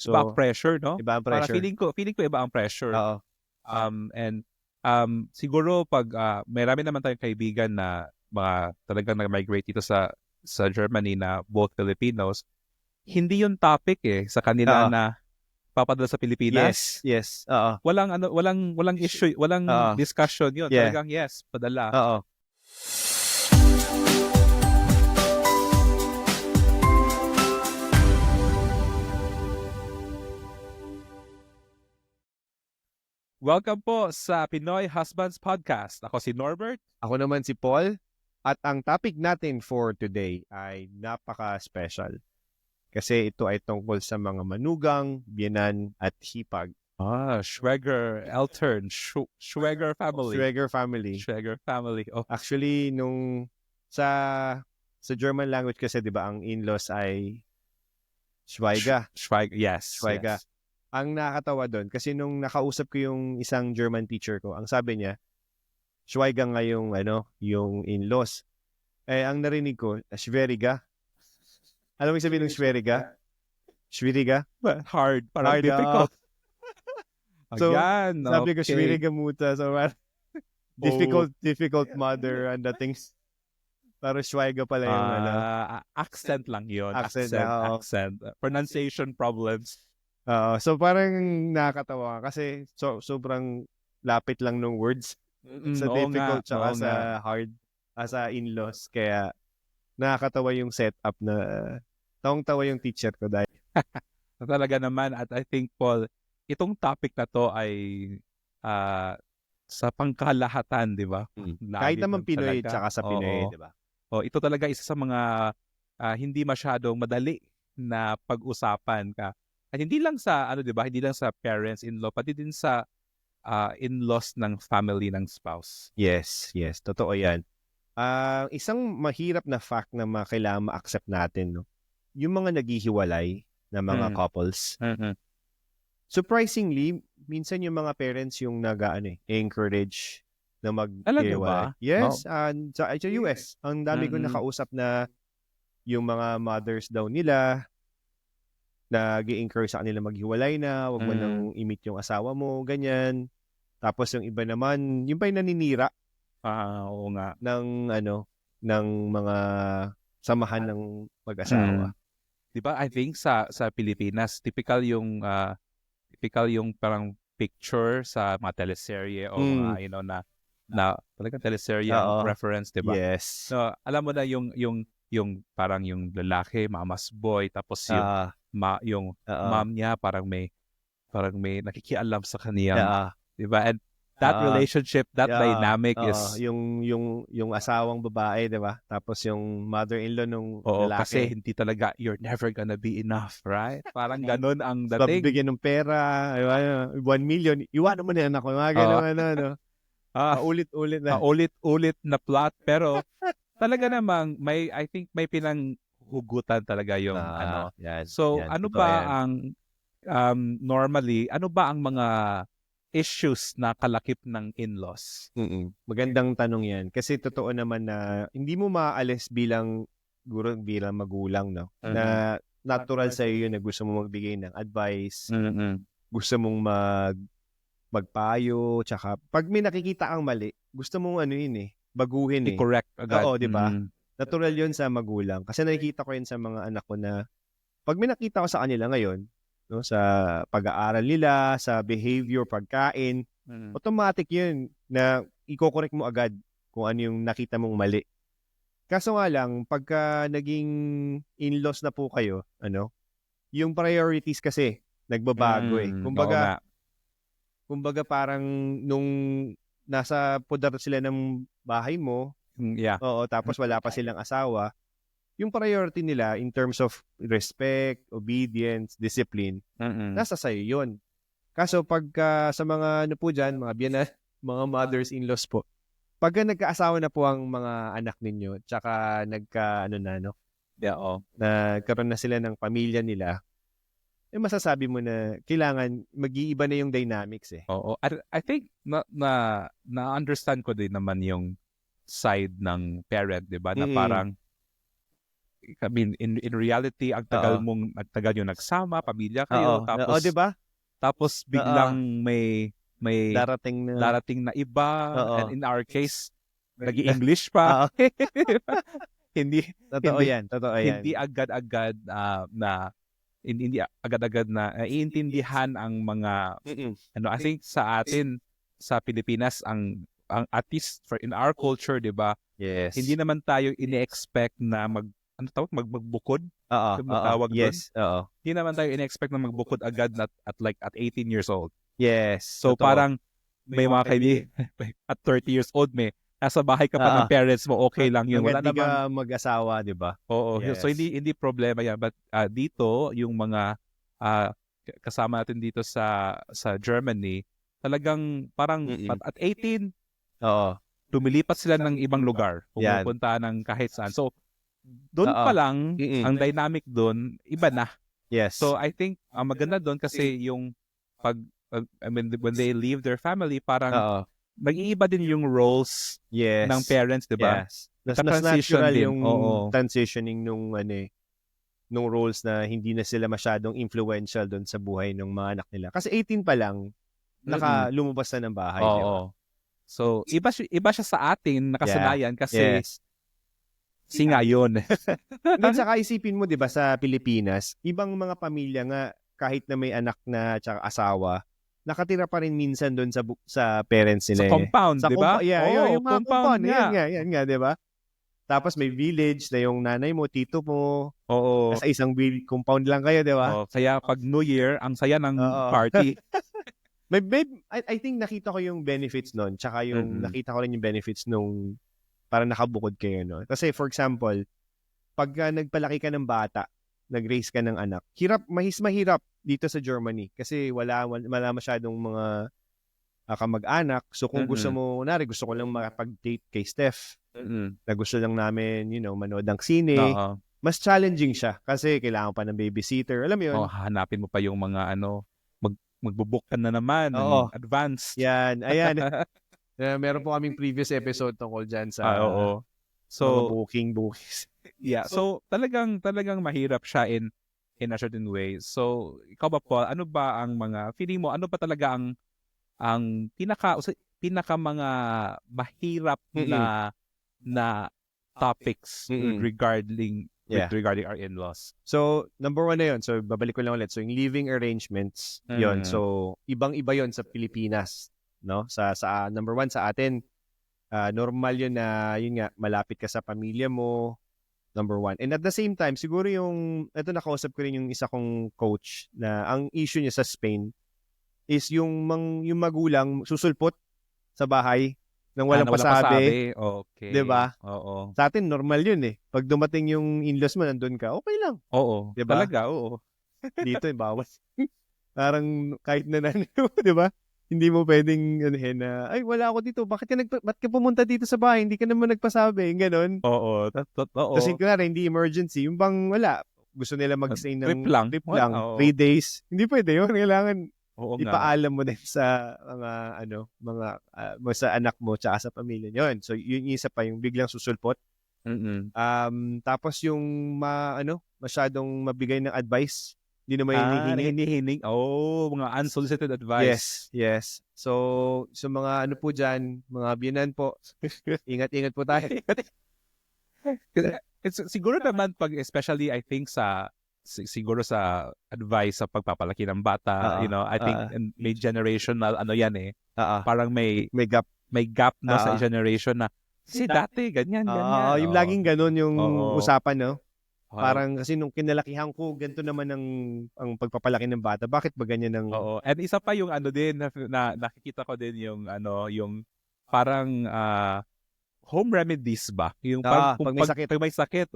Iba ang So, pressure, no? iba ang Para pressure. feeling ko iba ang pressure. Oo. And siguro pag marami naman tayong kaibigan na mga talagang nag-migrate dito sa Germany na both Filipinos, hindi yung topic sa kanila Oo. na papadala sa Pilipinas. Yes. Oo. Walang issue, walang Oo. discussion yun. Yeah. Talagang yes, padala. Oo. Welcome po sa Pinoy Husbands Podcast. Ako si Norbert. Ako naman si Paul. At ang topic natin for today ay napaka-special. Kasi ito ay tungkol sa mga manugang, biyenan at hipag. Schwager, Eltern, Schwager family. Schwager family. Schwager family. Oh. Actually, nung sa German language kasi, di ba, ang in-laws ay Schweiger. Schweiger, yes. Schweiger. Yes. Ang nakakatawa doon, kasi nung nakausap ko yung isang German teacher ko, ang sabi niya, Schweiger nga yung in-laws. Ang narinig ko, Schwieriger. Alam mo yung sabihin ng Schwieriger? Schwieriger? Hard, parang difficult. So, Ayan, sabi ko, okay. Schwieriger muta. So, difficult mother and the things. Pero Schweiger pala yung accent lang yun. Accent. Pronunciation problems. So parang nakakatawa kasi sobrang lapit lang ng words sa difficult tsaka sa hard sa in-laws. Kaya nakakatawa yung setup na tawang-tawa yung teacher ko dahil. Talaga naman, at I think, Paul, itong topic na to ay sa pangkalahatan, di ba? Kahit naman Pinoy tsaka sa Pinoy, di ba? Ito talaga isa sa mga hindi masyadong madali na pag-usapan ka. At hindi lang sa di ba? Hindi lang sa parents-in-law, pati din sa in-laws ng family ng spouse. Yes, totoo 'yan. Isang mahirap na fact na kailangan ma-accept natin, no. Yung mga naghihiwalay na mga couples. Surprisingly, minsan yung mga parents yung encourage na mag-hiwalay. Yes, sa US, ang dami ko nakausap na yung mga mothers daw nila nag-i-encourage sa kanila maghiwalay na, wag mo nang i-meet yung asawa mo, ganyan. Tapos yung iba naman, yung pa yung naninira. Oo nga. ng mga samahan ng mag-asawa. Diba, I think sa Pilipinas, typical yung parang picture sa mga teleserye o mga, na talagang teleserye ang reference, diba? Yes. So, alam mo na yung parang yung lalaki, mama's boy, tapos yung mom niya parang may nakikialam sa kaniyang, diba? And that relationship, that dynamic is yung asawang babae, diba? Tapos yung mother-in-law nung lalaki. Kasi hindi talaga, you're never gonna be enough, right? Parang ganun ang dating. Bigyan ng pera, 1 million, iwanan mo na yan ako. Mga ganun, ulit-ulit na. Ulit na plot, pero talaga namang I think may pinanghugutan talaga yung Yan, So, ano ba ang normally, ano ba ang mga issues na kalakip ng in-laws? Magandang tanong yan. Kasi totoo naman na hindi mo maaalis bilang magulang, no? Na natural sa iyo na gusto mo magbigay ng advice, gusto mong magpayo, tsaka pag may nakikita kang mali, gusto mong baguhin I-correct agad. Oo, di ba? Natural yun sa magulang. Kasi nakikita ko yun sa mga anak ko na pag may nakita ko sa kanila ngayon, no, sa pag-aaral nila, sa behavior, pagkain, automatic yun na i-correct mo agad kung ano yung nakita mong mali. Kaso nga lang, pagka naging in-laws na po kayo, yung priorities kasi nagbabago Kumbaga parang nung nasa pudar sila ng bahay mo, tapos wala pa silang asawa, yung priority nila in terms of respect, obedience, discipline, nasa sayo yun. Kaso pagka sa mga mga biyanan, mga mothers-in-laws po, pagka nagkaasawa na po ang mga anak ninyo, tsaka nagkaroon na sila ng pamilya nila, masasabi mo na kailangan mag-iiba na yung dynamics . Oo. I think na-understand ko din naman yung side ng parent, di ba? Na parang I mean, in reality, ang tagal nyo nagsama, pamilya kayo, tapos, diba? Tapos biglang may darating na iba, and in our case, nag-i-English pa. Hindi agad-agad hindi agad-agad na iintindihan ang mga I think sa atin sa Pilipinas ang at least in our culture, 'di ba? Yes. Hindi naman tayo ini-expect na magbukod. Yes. Hindi naman tayo ini-expect na magbukod agad at 18 years old. Yes. So parang may mga kaibigan at 30 years old nasa bahay ka pa ng parents mo, okay lang yun. Wala namang mag-asawa, 'di ba? Oo. Yes. So hindi problema yan. But dito yung mga kasama natin dito sa Germany, talagang parang at 18 lumilipat sila ng ibang lugar, pumupunta ng kahit saan. So doon pa lang ang dynamic doon iba na. Yes. So I think maganda doon kasi yung when they leave their family, parang nag-iiba din yung roles ng parents, 'di ba? Yes. Mas natural yung transitioning nung roles na hindi na sila masyadong influential doon sa buhay ng mga anak nila. Kasi 18 pa lang lumabas na ng bahay, 'di ba? So iba siya sa atin nakasanayan kasi singa yun. At saka isipin mo, 'di ba, sa Pilipinas, ibang mga pamilya nga kahit na may anak na tsaka asawa, nakatira pa rin minsan doon sa parents nila. Sa compound, 'di ba? Yung compound. Yan nga, 'di ba? Tapos may village na yung nanay mo, tito mo. Sa isang compound lang kayo, 'di ba? Kaya pag New Year, ang saya ng party. I think nakita ko yung benefits noon, tsaka yung nakita ko rin yung benefits nung para nakabukod kayo, no? Kasi for example, pag nagpalaki ka ng bata, nag-raise ka ng anak, mahirap dito sa Germany kasi wala masyadong mga kamag-anak. So kung gusto mo, gusto ko lang makapag-date kay Steph, na gusto lang namin, manood ng sine, mas challenging siya kasi kailangan pa ng babysitter. Alam mo yun? Hanapin mo pa yung mga magbubook ka na naman ng advance. Yan, ayan. Meron po kaming previous episode tungkol dyan sa so bookings. Yeah, so talagang mahirap siya in a certain way. So ikaw ba, Paul, ano ba ang mga feeling mo, ano ba talaga ang pinaka mga mahirap na topics regarding our in-laws? So, number 1 na yun. So, babalik ko lang ulit. So, yung living arrangements, yun. So, ibang-iba yun sa Pilipinas. No? Sa number 1 sa atin, normal yun na, yun nga, malapit ka sa pamilya mo, number 1. And at the same time, siguro ito nakausap ko rin yung isa kong coach na ang issue niya sa Spain is yung magulang susulpot sa bahay nang walang pasabi. Okay. 'Di ba? Oo. Sa atin normal 'yun eh. Pag dumating yung in-laws mo nandun ka, okay lang. Oo. 'Di ba? Talaga, oo. Dito bawal. Parang kahit na 'di ba? Hindi mo pwedeng na, ay wala ako dito. Ba't ka pumunta dito sa bahay? Hindi ka naman nagpasabi, ganon. Oo. Kasi kunwari hindi emergency, yung bang wala. Gusto nila mag-stay ng trip lang. 3 days. Hindi pwede 'yun. Kailangan ipaalam mo din sa mga sa anak mo tsaka sa pamilya niyo. So yun isa pa yung biglang susulpot. Tapos yung masyadong mabigay ng advice, hindi naman hinihiling. Mga unsolicited advice. Yes. So mga po diyan, mga biyanan po. Ingat-ingat po tayo. Siguro naman especially I think siguro sa advice sa pagpapalaki ng bata, I think may generational yan eh. Parang may gap sa generation na kasi dati ganyan. Yung laging ganun yung usapan, no? Parang kasi nung kinalakihan ko, ganito naman ang pagpapalaki ng bata. Bakit ba ganyan ng And isa pa yung din na nakikita ko din yung yung parang home remedies ba? Yung pag may sakit.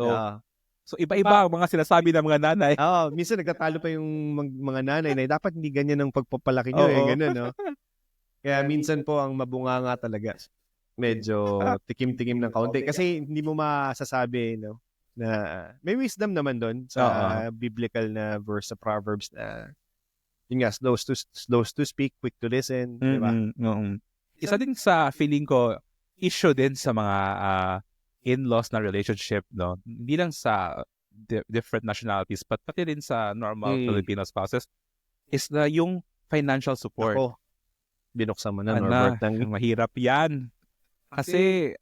So iba-iba ang mga sinasabi ng mga nanay. Minsan nagtatalo pa yung mga nanay na dapat hindi ganyan ang pagpapalaki nyo ganun, no? Kaya minsan po ang mabunganga talaga. Medyo tikim-tikim ng kaunti. Kasi hindi mo masasabi, no? Na may wisdom naman doon sa biblical na verse sa Proverbs na yun nga, slow to speak, quick to listen, di ba? Isa din sa feeling ko, issue din sa mga in-laws na relationship, no? Hindi lang sa different nationalities, but pati rin sa normal Filipino spouses, is na yung financial support. Ako, binuksan mo na, Norbert. Mahirap yan. Kasi,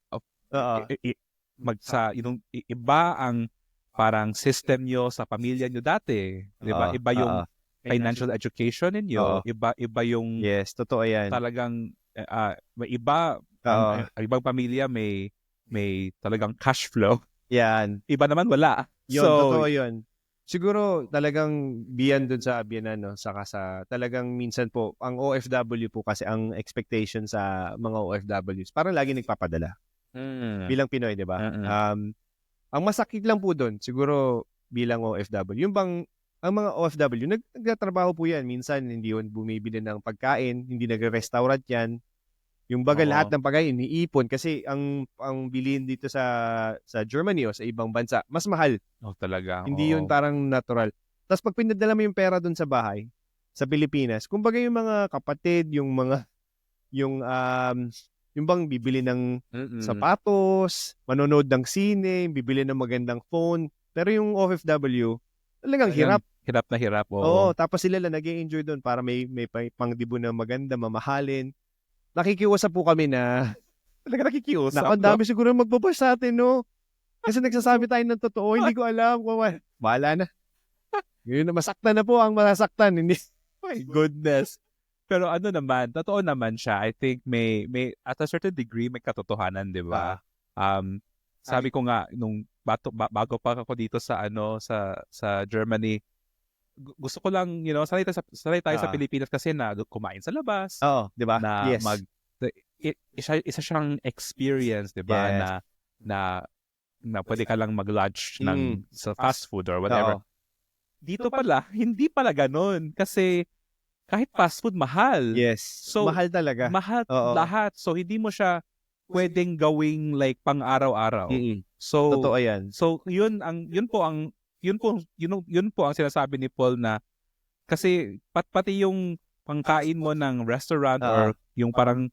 iba ang parang system nyo sa pamilya nyo dati. Diba? Iba yung financial education ninyo. Iba yung... Yes, totoo yan. Talagang, iba, ang ibang pamilya may talagang cash flow. Yan. Iba naman wala. Yun, totoo yun. Siguro talagang beyond dun sa Abian, saka sa talagang minsan po, ang OFW po kasi ang expectation sa mga OFWs, parang lagi nagpapadala. Bilang Pinoy, di ba? Ang masakit lang po dun, siguro bilang OFW, yung bang, ang mga OFW, nagtatrabaho po yan. Minsan, hindi yun bumibili ng pagkain, hindi nagre-restaurant yan. Yung baga lahat ng pagkain, iniipon kasi ang bilihin dito sa Germany o sa ibang bansa, mas mahal. Talaga. Hindi yun parang natural. Tapos pag pinadala mo yung pera dun sa bahay, sa Pilipinas, kumbaga yung mga kapatid, yung bang bibili ng sapatos, manonood ng sine, bibili ng magandang phone. Pero yung OFW, talagang hirap. Hirap na hirap. Oo, tapos sila lang nag-i-enjoy doon para may pangdibo na maganda, mamahalin. Nakikiusap po kami na talaga nakikiusap. Ang dami siguro magbabash sa atin, no? Kasi nagsasabi tayo ng totoo, hindi ko alam. Bahala na. Ngayon na masaktan na po ang masasaktan. Hindi. My goodness. Pero totoo naman siya. I think may at a certain degree may katotohanan, 'di ba? Sabi ko nga nung bago pa ako dito sa Germany, gusto ko lang, sanay tayo sa Pilipinas kasi na kumain sa labas. Oo, 'di ba? Na yes. Isa siyang experience, 'di ba? Yes. Na pwede ka lang mag-lunch sa fast food or whatever. Dito pala, hindi pala ganoon kasi kahit fast food mahal. Yes. So, mahal talaga. Mahal lahat. So hindi mo siya pwedeng gawing like pang-araw-araw. So totoo 'yan. So yun po ang sinasabi ni Paul na kasi pati yung pangkain mo ng restaurant or yung parang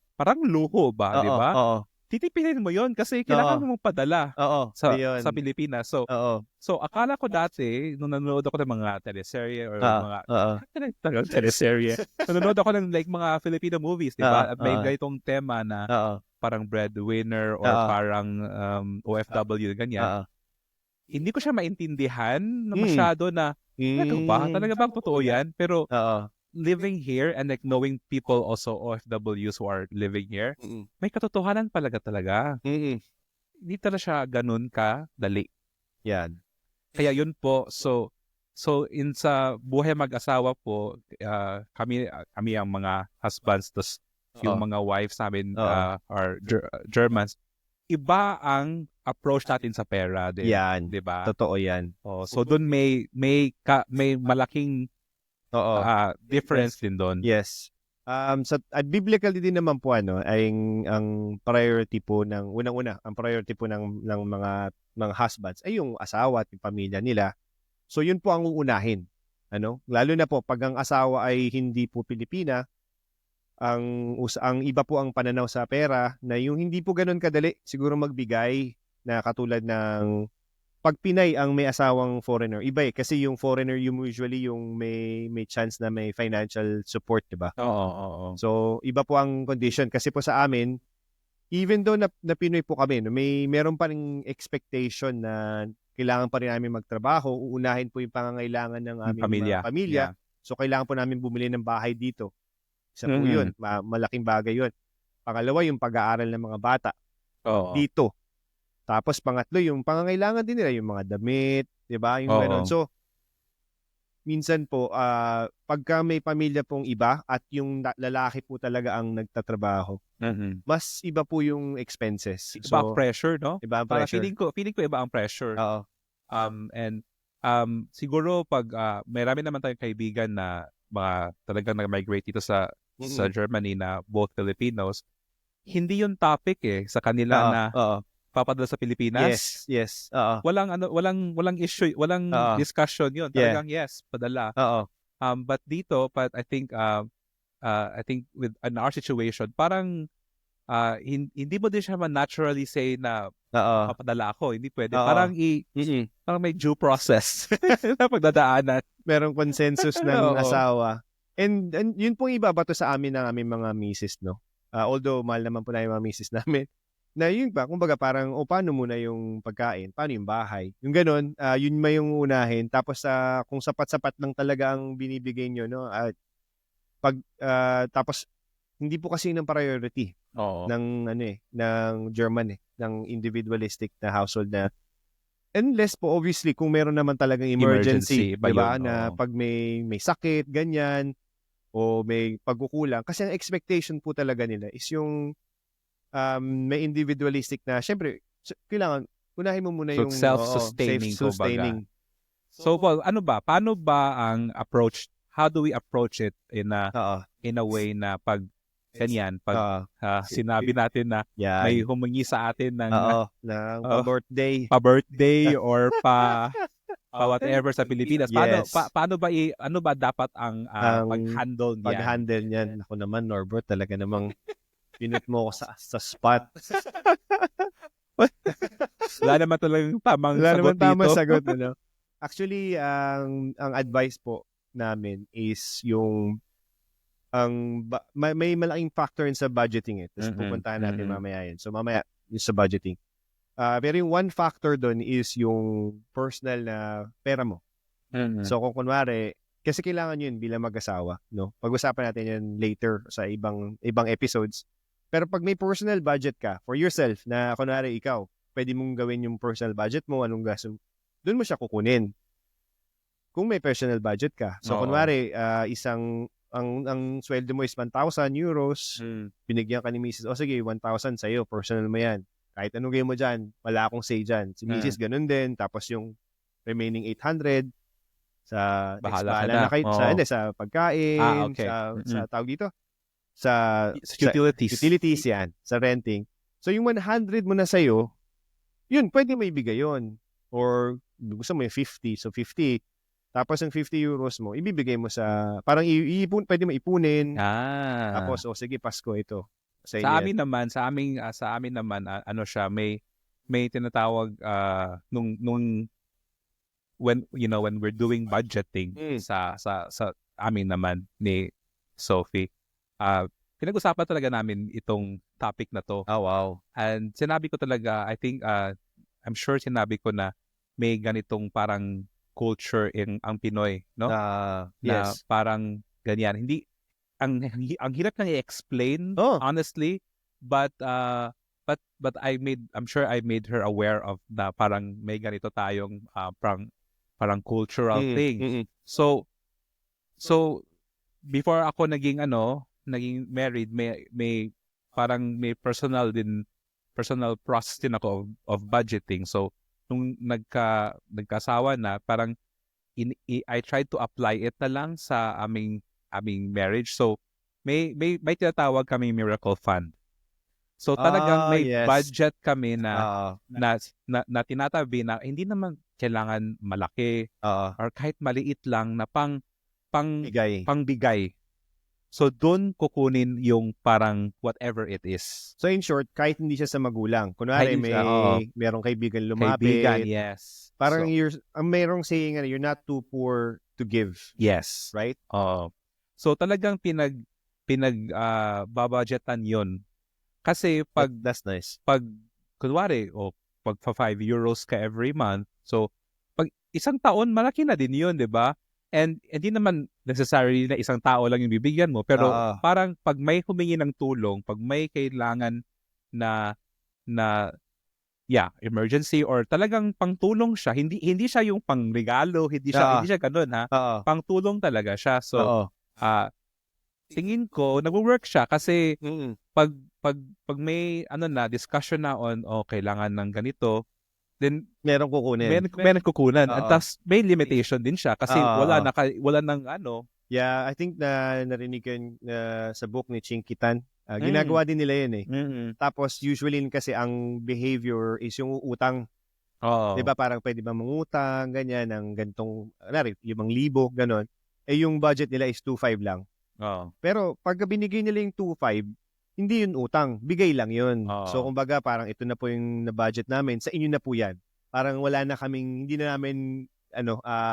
luho ba, di ba? Titipinin mo yon kasi kailangan mo magpadala sa Pilipinas. So akala ko dati nung nanonood ako ng mga teleserye or mga teleserye. Nanonood ako ng like mga Filipino movies, di ba? At may ganitong tema na parang breadwinner or parang OFW ganyan. Hindi ko siya maintindihan na masyado na talaga bang totoo yan? Pero living here and like knowing people also OFWs who are living here, may katotohanan talaga. Hindi talaga siya ganun dali. Yan. Kaya yun po, so sa buhay mag-asawa po, kami ang mga husbands, tas yung mga wives namin are Germans. Iba ang approach natin sa pera din. Yan. 'Di ba? Totoo 'yan. So doon may malaking difference din doon. Yes. Biblically din naman po ay ang priority po ng unang-una, ang priority po ng mga husbands ay yung asawa at yung pamilya nila. So yun po ang uunahin. Lalo na po pag ang asawa ay hindi po Pilipina, ang iba po ang pananaw sa pera na yung hindi po ganoon kadali siguro magbigay na katulad ng pag Pinay ang may asawang foreigner. Iba kasi yung foreigner usually yung may chance na may financial support, 'di ba? Oo. So iba po ang condition kasi po sa amin even though na Pinoy po kami, meron pa ring expectation na kailangan pa rin namin magtrabaho, uunahin po yung pangangailangan ng aming pamilya. Yeah. So kailangan po namin bumili ng bahay dito. Isa po yun. Malaking bagay yun. Pangalawa, yung pag-aaral ng mga bata. Dito. Tapos pangatlo, yung pangangailangan din nila, yung mga damit, di ba? Yung gano'n. So, minsan po, pagka may pamilya pong iba at yung lalaki po talaga ang nagtatrabaho, mas iba po yung expenses. Iba ang pressure, no? Iba ang pressure. Feeling ko iba ang pressure. Oo. And siguro pag may rami naman tayong kaibigan na mga talagang nag-migrate dito sa Germany na both Filipinos, hindi yung topic sa kanila na papadala sa Pilipinas. Yes. Walang issue, walang discussion yun. Talagang yes, padala. But dito, I think with in our situation, parang hindi mo din siya naturally say na papadala ako. Hindi pwede. Parang may due process na pagdadaanan. Merong consensus ng asawa. And yun pong ibabato sa amin ng aming mga misis, no? Although mahal naman po na yung mga misis namin. Na yun ba, kumbaga parang, paano muna yung pagkain? Paano yung bahay? Yung ganun, yun may yung unahin. Tapos kung sapat-sapat lang talaga ang binibigay nyo, no? Tapos, hindi po kasi ng priority ng German ng individualistic na household na unless po obviously kung meron naman talagang emergency, 'di ba? Na pag may sakit ganyan o may pagkukulang kasi ang expectation po talaga nila is yung may individualistic na syempre kailangan unahin mo muna yung self-sustaining. So Paul, paano ba ang approach? How do we approach it in a way na pag ganyan, pag sinabi natin na may humingi sa atin ng pa-birthday or whatever sa Pilipinas. Paano ba ano ba dapat ang pag-handle niyan? Pag-handle niyan. Ako naman, Norbert, talaga namang pinut mo ko sa spot. Wala naman talagang tamang sagot dito. Actually, ang advice po namin is yung may malaking factor sa budgeting Tapos pupuntahan natin mamaya yan. So mamaya yung sa budgeting. Pero yung one factor doon is yung personal na pera mo. So kung kunwari, kasi kailangan yun bilang mag-asawa, no? Pag-usapan natin yan later sa ibang episodes. Pero pag may personal budget ka for yourself na kunwari ikaw, pwede mong gawin yung personal budget mo, anong gasto, doon mo siya kukunin. Kung may personal budget ka. So kunwari, ang sweldo mo is 1,000 euros, binigyan ka ni Mrs. Sige, 1,000 sa'yo, personal mo yan. Kahit anong gawin mo dyan, wala akong say dyan. Si Mrs. ganun din, tapos yung remaining 800 sa bahala na kayo, sa pagkain, sa tawag dito, sa utilities yan, sa renting. So yung 100 mo na sa'yo, yun, pwede mo ibigay yun. Or gusto mo yung 50, so 50. Tapos yung 50 euros mo, ibibigay mo sa, parang pwede mo ipunin. Tapos, sige, Pasko ito. Sa amin naman, ano siya, may tinatawag, when we're doing budgeting sa amin naman ni Sophie, pinag-usapan talaga namin itong topic na to. Wow. And sinabi ko talaga, I think, I'm sure sinabi ko na may ganitong parang culture ang Pinoy, no? Na parang ganyan. Hindi ang hirap nang i-explain honestly, but I'm sure I made her aware of na parang may ganito tayong parang cultural thing. So before ako naging married, may parang may personal process din ako of budgeting. So nung nagkasawa na, parang I tried to apply it na lang sa aming marriage. So may tinatawag kami miracle fund. So talagang may budget kami na tinatabi na hindi naman kailangan malaki or kahit maliit lang na pangbigay. So doon kukunin yung parang whatever it is. So in short, kahit hindi siya sa magulang. Kunwari merong kaibigan lumapit. Kaibigan, yes. Parang merong saying you're not too poor to give. Yes. Right? So talagang babudgetan yun. Kasi that's nice. Pag kunwari pag 5 euros ka every month, so pag isang taon malaki na din yun, 'di ba? And hindi naman necessarily na isang tao lang yung bibigyan mo, pero parang pag may humingi ng tulong, pag may kailangan na emergency or talagang pangtulong siya, hindi siya yung pangregalo, hindi siya ganoon pangtulong talaga siya. So tingin ko nagwo-work siya kasi pag may discussion na on kailangan ng ganito, then merong kukunin. Meron kukunan. At tas may limitation din siya kasi wala nang Yeah, I think na narinig ko sa book ni Chinkitan. Ginagawa din nila yun Tapos usually kasi ang behavior is yung utang. 'Di ba parang pwede ba mangutang ganyan ng gantong 5,000 ganon. Yung budget nila is 2,500 lang. Pero pag binigay nila yung 2,500, hindi yun utang, bigay lang yun. So kumbaga parang ito na po yung na-budget namin, sa inyo na po yan. Parang wala na kaming, hindi na namin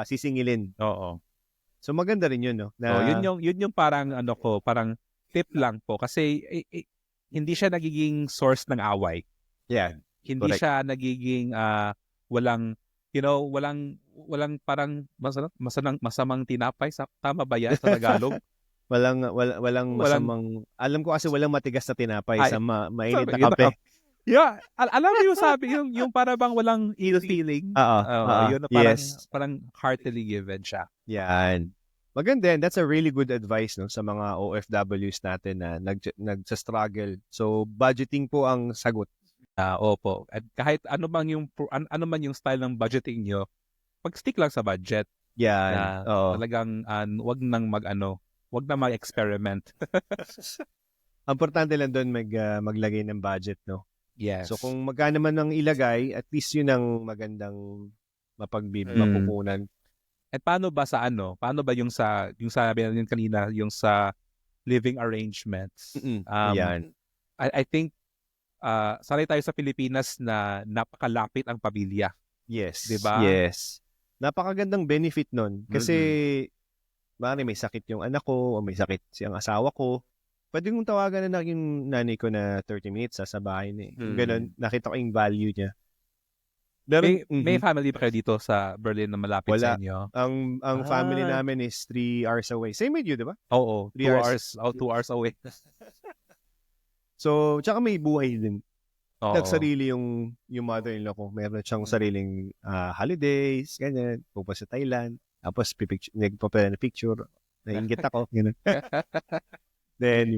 sisingilin. Oo. So maganda rin yun, no? Na... So yun yung parang parang tip lang po kasi hindi siya nagiging source ng away. Yeah. Hindi correct. Siya nagiging walang parang masamang tinapay, tama ba yan sa Tagalog? Walang masamang, alam ko kasi walang matigas na tinapay sa mainit na kape. Yeah, alam mo yung sabi, yung para bang walang ill feeling. Yun na parang heartily given siya. Yan. Maganda yan. That's a really good advice, no, sa mga OFWs natin na nagsa-struggle. So budgeting po ang sagot. Opo. At kahit ano man yung style ng budgeting nyo, pag-stick lang sa budget. Yan. Talagang wag nang wag na mag-experiment. Importante lang doon maglagay ng budget, no? Yes. So kung magkano man ang ilagay, at least yun ang magandang mapupunan. At paano ba yung sabi natin kanina, yung sa living arrangements? Yan. I think sanay tayo sa Pilipinas na napakalapit ang pamilya. Yes. 'Di ba? Yes. Napakagandang benefit nun kasi may sakit yung anak ko o may sakit ang asawa ko. Pwede kong tawagan na yung nanay ko na 30 minutes sa bahay na. Ganun, nakita ko yung value niya. May family pa kayo dito sa Berlin na malapit sa inyo? Ang family namin is 3 hours away. Same with you, di ba? Oo. 2 hours. 2 hours away. So, tsaka may buhay din. Nagsarili yung mother-in-law ko. Meron siyang sariling holidays, ganyan. Pupunta sa Thailand. Tapos, nagpapala na picture. Nainggit ako. Ganun. Then,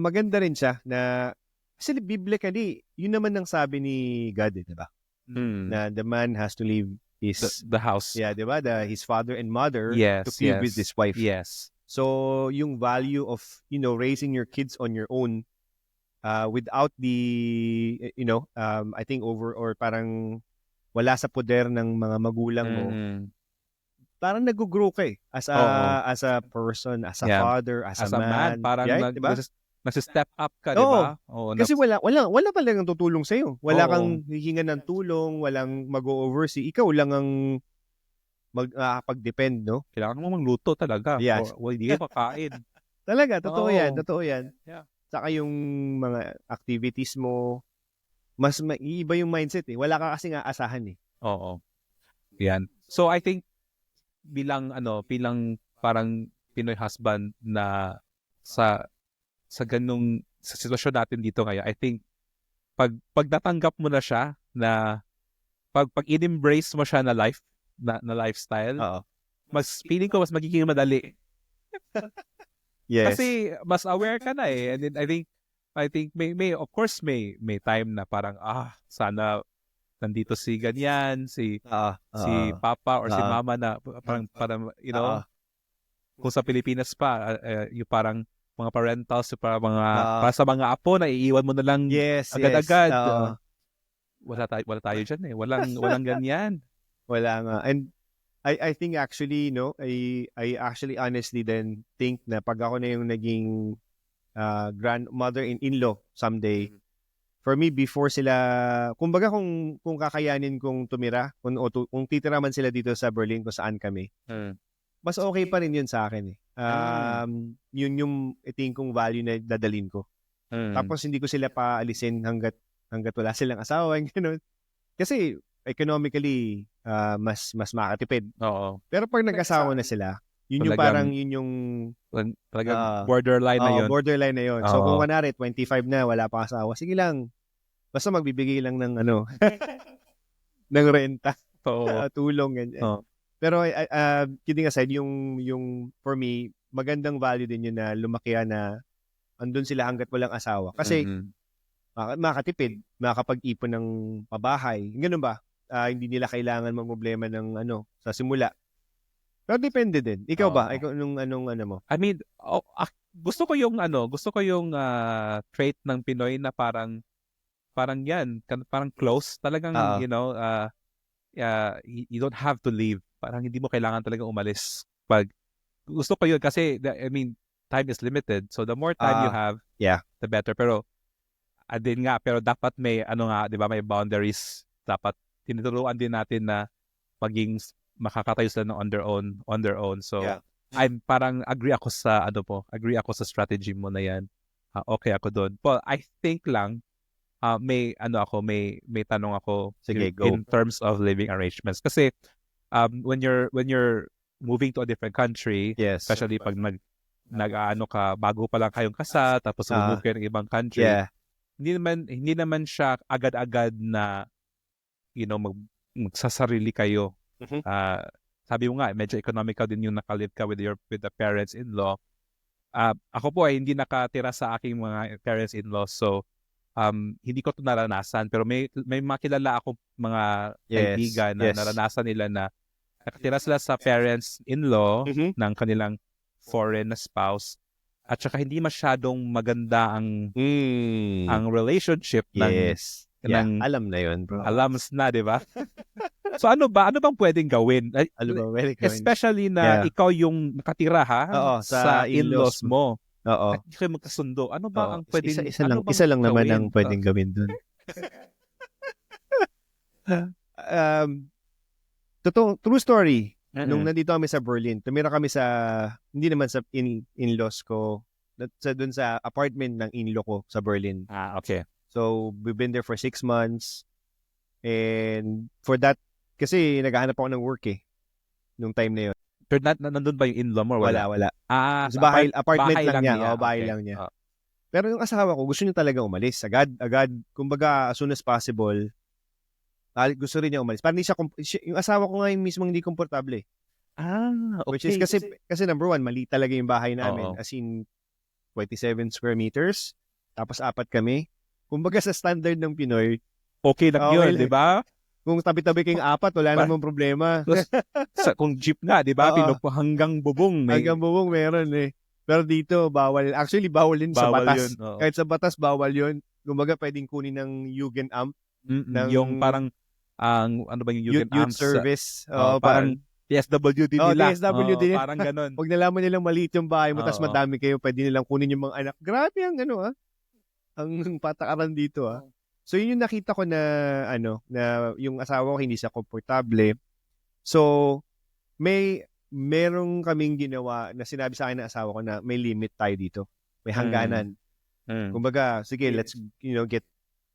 maganda rin siya na, kasi biblically, yun naman ang sabi ni God, di ba? Na the man has to leave the house. Yeah, di ba? His father and mother to be with his wife. Yes. So, yung value of, raising your kids on your own, without the, I think or parang wala sa poder ng mga magulang mo, parang nag-grow ka as a person, as a father, as a man. Parang diba? Nag-step up ka, di ba? Kasi wala pa lang tutulong sa'yo. Wala kang hihingan ng tulong, walang mag-oversee. Ikaw lang ang mag-depend, no? Kailangan mo magluto talaga. Yes. Hindi ka kakain. Talaga, totoo yan. Yeah. Saka yung mga activities mo, mas maiiba yung mindset eh. Wala ka kasi nga asahan eh. Oo. Yan. So I think bilang parang Pinoy husband na sa ganung sa sitwasyon natin dito ngayon, I think pag natanggap mo na siya na pag in-embrace mo siya na lifestyle, mas feeling ko mas magiging madali. Yes. Kasi mas aware ka na eh. And then I think may of course may time na parang sana nandito si ganyan, si papa or si mama na parang kung sa Pilipinas pa yung parang mga parentals para sa mga apo na iiwan mo na lang agad-agad. Wala tayo diyan eh. Walang ganyan. Wala nga. And I think actually, I actually honestly then think na pag ako na yung naging grandmother-in-law someday, for me, before sila, kumbaga kung kakayanin kong tumira, kung titira man sila dito sa Berlin, kung saan kami, mas okay pa rin yun sa akin eh. Yun yung iting kong value na dadalhin ko. Tapos hindi ko sila paalisin hanggat wala silang asawa. Ganun. Kasi economically, mas makatipid. Oo. Pero pag nag-asawa na sila, yun yung parang, yun yung talagang borderline na yun. Borderline na yun. So kung kunwari, 25 na, wala pa asawa, sige lang. Basta magbibigay lang ng ng renta. Tulong, ganyan. Pero kidding aside, yung for me, magandang value din yun na lumaki na andun sila hanggat walang asawa. Kasi makatipid, makakapag-ipon ng pabahay. Ganun ba? Hindi nila kailangan problema ng sa simula. Pero depende din. Ikaw ba? Ikaw anong mo? I mean, gusto ko yung trait ng Pinoy na parang yan, parang close. Talagang you don't have to leave. Parang hindi mo kailangan talaga umalis. Pag gusto ko yun kasi I mean, time is limited. So the more time you have, the better. Pero din nga, pero dapat may di ba, may boundaries. Dapat tinuturuan din natin na maging makakatayo sila ng on their own. So I'm parang agree ako sa strategy mo na yan. Okay ako doon. Well, I think lang may tanong ako. Sige, go. In terms of living arrangements. Kasi when you're moving to a different country, especially pag nag-aano ka, bago pa lang kayong kasal, tapos move kayo ng ibang country, hindi naman siya agad-agad na magsasarili kayo. Sabi mo nga, medyo economical din yung nakalive ka with the parents-in-law. Ako po ay hindi nakatira sa aking mga parents-in-law, so hindi ko ito naranasan. Pero may makilala akong mga kaibigan na naranasan nila na nakatira sila sa parents-in-law ng kanilang foreign na spouse, at saka hindi masyadong maganda ang relationship ng alam na yun, bro. Alams na, di ba? So ano bang pwedeng gawin? Especially na ikaw yung nakatira sa in-laws mo. At hindi kayo magkasundo. Ano ba ang pwedeng isa lang naman ang pwedeng gawin dun. True story. Nung nandito kami sa Berlin, tumira kami hindi naman sa in-laws ko, dun sa apartment ng in-law ko sa Berlin. Okay. So, we've been there for 6 months. And for that, kasi naghahanap ako ng work nung time na yun. Pero nandun ba yung in-law mo? Wala. So apartment lang niya. Bahay lang niya. Pero yung asawa ko, gusto niya talaga umalis. Agad. Kumbaga, as soon as possible, gusto rin niya umalis. Parang yung asawa ko nga yung mismo hindi komportable. Okay. Which is kasi number one, mali talaga yung bahay namin. As in, 27 square meters. Tapos 4 kami. Kumbaga sa standard ng Pinoy, okay lang yun, di ba? Kung tabi-tabi kayong 4, wala namang problema. Kung jeep nga, di ba? Hanggang bubong. Hanggang bubong meron Pero dito, bawal. Actually, bawal din sa batas. Kahit sa batas, bawal yun. Kumbaga, pwedeng kunin ng Jugendamt. Yung parang, ano ba yung Jugendamt? Youth service. Parang PSWD nila. PSWD. Parang ganun. Pag nalaman nilang maliit yung bahay mo, tas madami kayo, pwede nilang kunin yung mga anak. Grabe ang ang patakaran dito So yun yung nakita ko na na yung asawa ko hindi siya komportable. So merong kaming ginawa na sinabi sa akin ng asawa ko na may limit tayo dito. May hangganan. Kumbaga, sige, let's get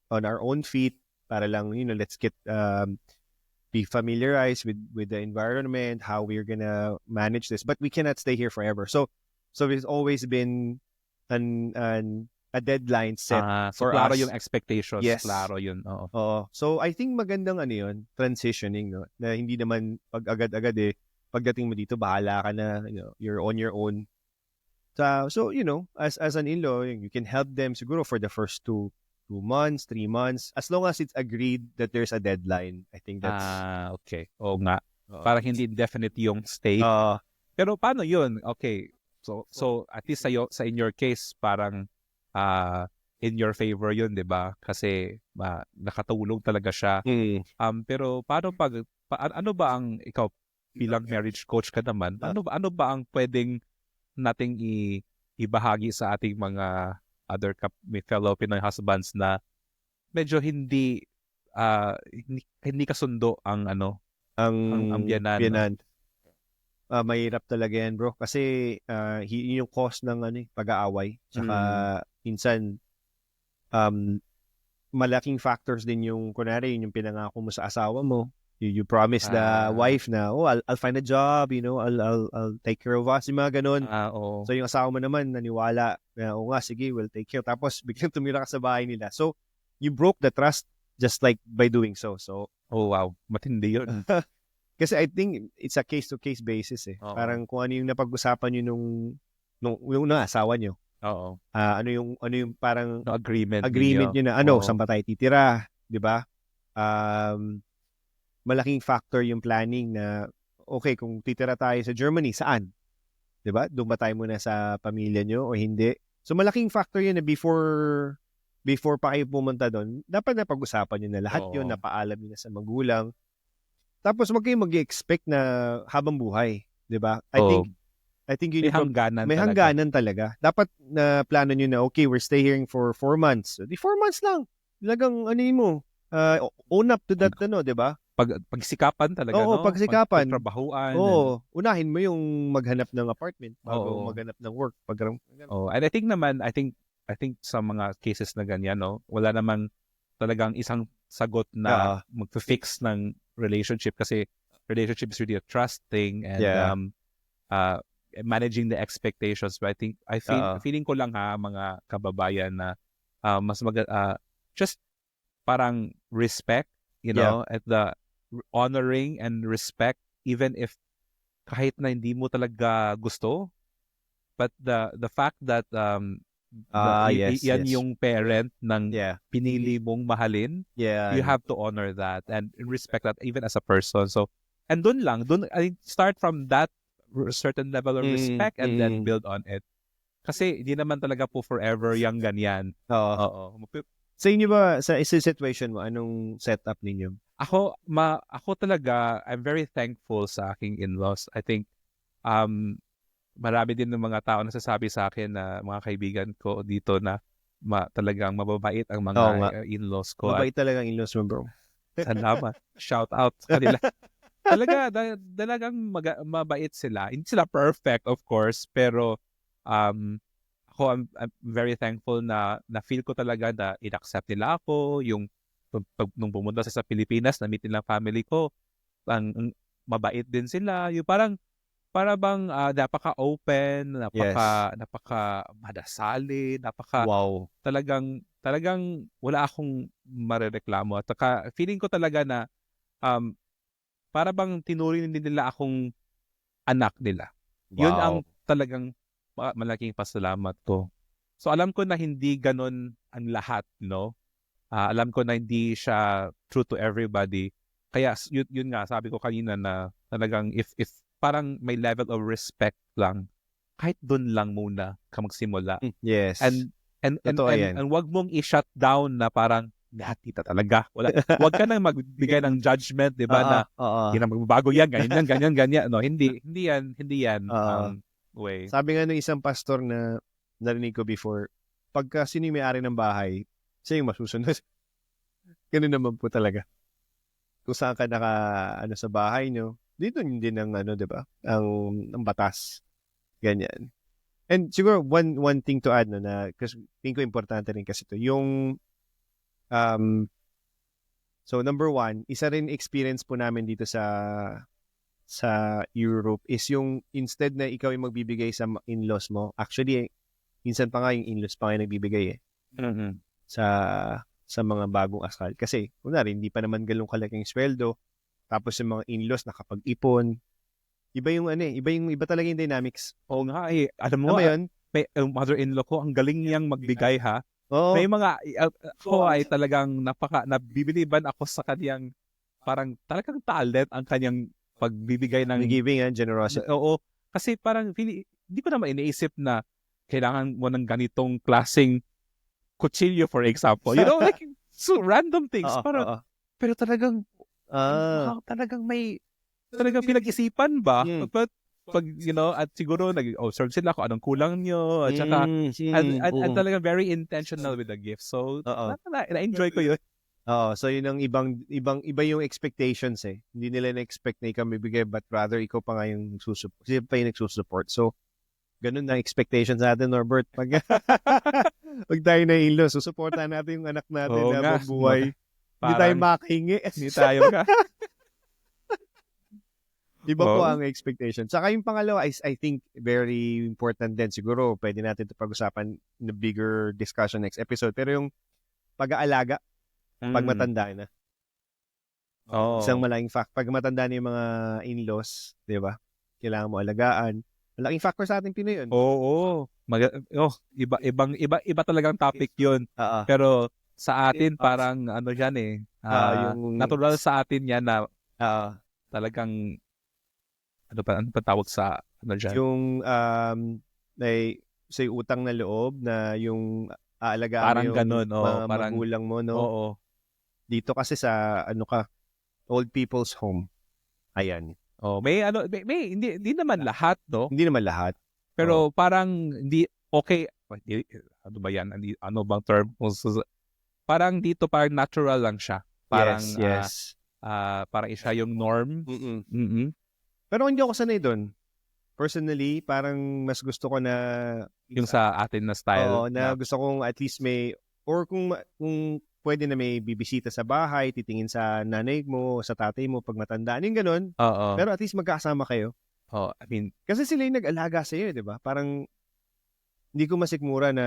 on our own feet para lang let's get be familiarized with the environment, how we're gonna manage this, but we cannot stay here forever. So there's always been a deadline set for klaro us. Yung expectations. Yes. Klaro yun. So I think magandang transitioning, na hindi naman pag agad-agad pagdating mo dito, bahala ka na, you're on your own. So as an in-law, you can help them siguro for the first 2 months, 3 months, as long as it's agreed that there's a deadline. I think that's... okay. Oo nga. Parang hindi definite yung stay. Pero paano yun? Okay. So at least sa in your case, parang in your favor yun, di ba? Kasi nakatulong talaga siya. Pero paano ano ba ang, ikaw bilang marriage coach ka naman, ano ba ang pwedeng nating ibahagi sa ating mga other fellow Pinoy husbands na medyo hindi kasundo ang biyanan. Mahirap talaga yan, bro. Kasi yung cost ng pag-aaway. Saka minsan malaking factors din yung kunwari yung pinangako mo sa asawa mo. You promise the wife na, I'll find a job, I'll take care of us, yung mga ganun. So yung asawa mo naman naniwala na, nga, sige, we'll take care. Tapos biglang tumira ka sa bahay nila. So you broke the trust just like by doing so. Wow, matindi yun. Kasi I think it's a case-to-case basis . Parang kung ano yung napag-usapan nyo nung asawa nyo. Ano yung parang agreement nyo na saan ba tayo titira, di ba? Malaking factor yung planning na, okay, kung titira tayo sa Germany, saan? Diba? Doon ba tayo muna sa pamilya nyo o hindi? So, malaking factor yun na before pa kayo pumunta doon, dapat na pag-usapan nyo na lahat yun, napaalam nyo na sa magulang. Tapos, wag kayong mag-expect na habang buhay. Diba? I I think may hangganan may talaga. hangganan talaga. Dapat na plano nyo na, okay, we're staying for 4 months. Di 4 months lang. Talagang mo, own up to that, di ba? Pagsikapan talaga, Oo, no? pagsikapan. Pagtrabahuan. Oo, unahin mo yung maghanap ng apartment bago maghanap ng work. And I think sa mga cases na ganyan, no, wala namang talagang isang sagot na mag-fix ng relationship kasi relationship is really a trust thing and managing the expectations. But feeling ko lang mga kababayan na mas just parang respect, at the honoring and respect even if kahit na hindi mo talaga gusto, but the fact that yan yung parent ng pinili mong mahalin, you have to honor that and respect that even as a person. So, and dun I start from that certain level of respect and then build on it. Kasi hindi naman talaga po forever yung ganyan. Oo. Sa inyo ba, sa situation mo, anong setup ninyo? Ako talaga, I'm very thankful sa aking in-laws. I think, marami din ng mga tao nasasabi sa akin na mga kaibigan ko dito na talagang mababait ang mga in-laws ko. Mabait talaga ang in-laws mo, bro. Salamat. Shout out sa kanila. Talagang mabait sila. Hindi sila perfect, of course, pero I'm very thankful na feel ko talaga na in-accept nila ako. Nung pumunta sa Pilipinas, na-meet nila family ko, ang mabait din sila. Yung para bang napaka-open, napaka madasali, talagang wala akong marereklamo. At feeling ko talaga na para bang tinuring din nila akong anak nila. Wow. Yun ang talagang malaking pasalamat ko. So alam ko na hindi ganun ang lahat, no? Alam ko na hindi siya true to everybody. Kaya yun nga, sabi ko kanina na talagang if parang may level of respect lang, kahit dun lang muna ka magsimula. Yes. And wag mong i-shut down na parang lahat kita talaga. Wag ka nang magbigay ng judgment, 'di ba, na hindi na magbabago yan, ganyan. No, hindi yan way. Sabi nga ng isang pastor na narinig ko before, pagka sino yung may-ari ng bahay, siya yung masusunod. Ganun naman po talaga. Kung saan ka sa bahay nyo, dito din ang 'di ba? Ang batas. Ganyan. And siguro one thing to add na kasi tingin ko importante rin kasi to yung so number 1, isa rin experience po namin dito sa Europe is yung instead na ikaw yung magbibigay sa in-laws mo, actually minsan pa nga yung in-laws pa nga nagbibigay sa mga bagong asal. Kasi kunwari hindi pa naman galong kalaking sweldo, tapos yung mga in-laws nakapag-ipon. Iba talaga yung dynamics. Oo nga alam mo yun? May mother-in-law ko, ang galing niyang magbigay ha. May mga ay talagang nabibiliban ako sa kaniyang parang talagang talent ang kaniyang pagbibigay ng giving and generosity. Oo, kasi parang hindi ko naman iniisip na kailangan mo ng ganitong klaseng kutsilyo, for example. Like so random things. Pero talagang talagang pinag-isipan ba? But pag at siguro nag-observe sila kung anong kulang nyo at saka and talagang very intentional with the gift. So na-enjoy ko yun. So yun ang iba yung expectations Hindi nila na-expect na ikaw bibigay but rather ikaw pa nga yung nagsusupport. Sila pa yung nagsusupport. So ganun ang expectations natin, Norbert. Pag tayo na in-law, susuportahan natin yung anak natin na mabuhay. Hindi tayo makahingi. Hindi tayo ka. Iba po ang expectation. Saka yung pangalawa is I think very important din. Siguro pwede natin ito pag-usapan in a bigger discussion next episode. Pero yung pag-aalaga pag matanda na. Isang malaking fact. Pag matanda na yung mga in-laws, di ba? Kailangan mo alagaan. Malaking factor sa ating Pinoy yun. Oo. Iba talagang topic yun. Pero sa atin parang yan yung natural sa atin yan na talagang ano pa tawag sa dyan? Yung may utang na loob na yung aalagaan parang mo yung ganun, mga parang magulang mo, no? Oo. Dito kasi sa old people's home. Ayan. May hindi naman lahat, no? Hindi naman lahat. Pero parang hindi okay. Ano ba yan? Ano bang term? Parang dito parang natural lang siya. Parang yes. parang siya yung norm. Pero hindi ako sanay doon. Personally, parang mas gusto ko na yung sa atin na style. Oo, na gusto kong at least may or kung pwede na may bibisita sa bahay, titingin sa nanay mo, sa tatay mo pag matandaan, yung ganun. Oo. Pero at least magkasama kayo. Oh, I mean, kasi sila yung nag-alaga sa iyo, 'di ba? Parang hindi ko masikmura na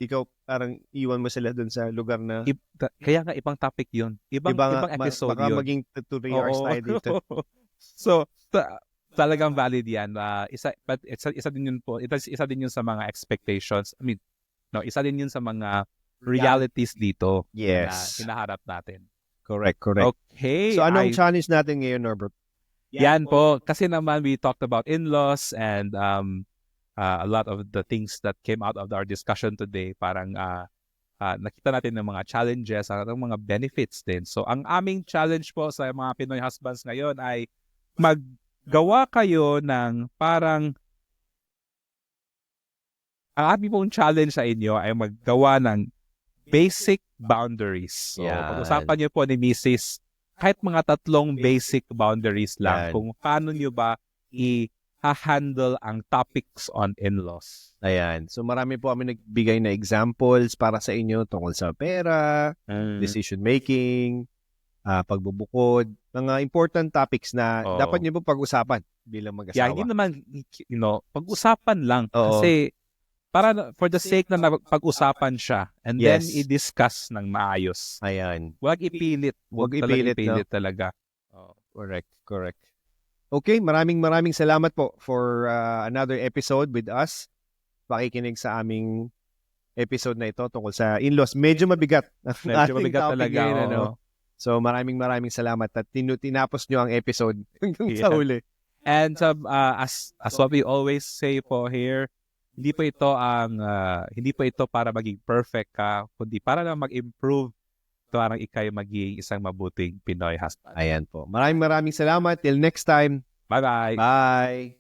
ikaw parang iwan mo sila doon sa lugar na kaya nga ibang topic 'yun. Ibang episode baka 'yun. Baka maging 2 hours tayo dito. So, talagang valid 'yan. But isa din 'yun po. Isa din 'yun sa mga expectations. I mean, no, isa din 'yun sa mga realities dito na hinaharap natin. Correct. Okay. So, anong challenge natin ngayon, Norbert? Yan po. Kasi naman we talked about in-laws and a lot of the things that came out of our discussion today. Parang nakita natin ng mga challenges at ng mga benefits din. So, ang aming challenge po sa mga Pinoy husbands ngayon ay maggawa kayo ng parang ang aming pong challenge sa inyo ay maggawa ng basic boundaries. So, pag-usapan niyo po ni Mrs. kahit mga 3 basic boundaries lang kung paano niyo ba i-handle ang topics on in-laws. Ayan. So, marami po kami nagbigay na examples para sa inyo tungkol sa pera, decision making, pagbubukod, mga important topics na dapat niyo po pag-usapan bilang mag-asawa. Yeah, hindi naman, pag-usapan lang. Kasi, para for the sake na pag-usapan siya and then i-discuss ng maayos. Ayan. Huwag ipilit. Huwag ipilit talaga. Correct. Okay, maraming salamat po for another episode with us. Pakikinig sa aming episode na ito tungkol sa in-laws. Medyo mabigat. Medyo mabigat talaga. Ngayon, So, maraming salamat at tinapos nyo ang episode hanggang sa huli. And as what we always say po here, hindi po ito para maging perfect ka, kundi para na mag-improve parang ikay maging isang mabuting Pinoy husband. Ayan po. Maraming salamat. Till next time. Bye-bye. Bye.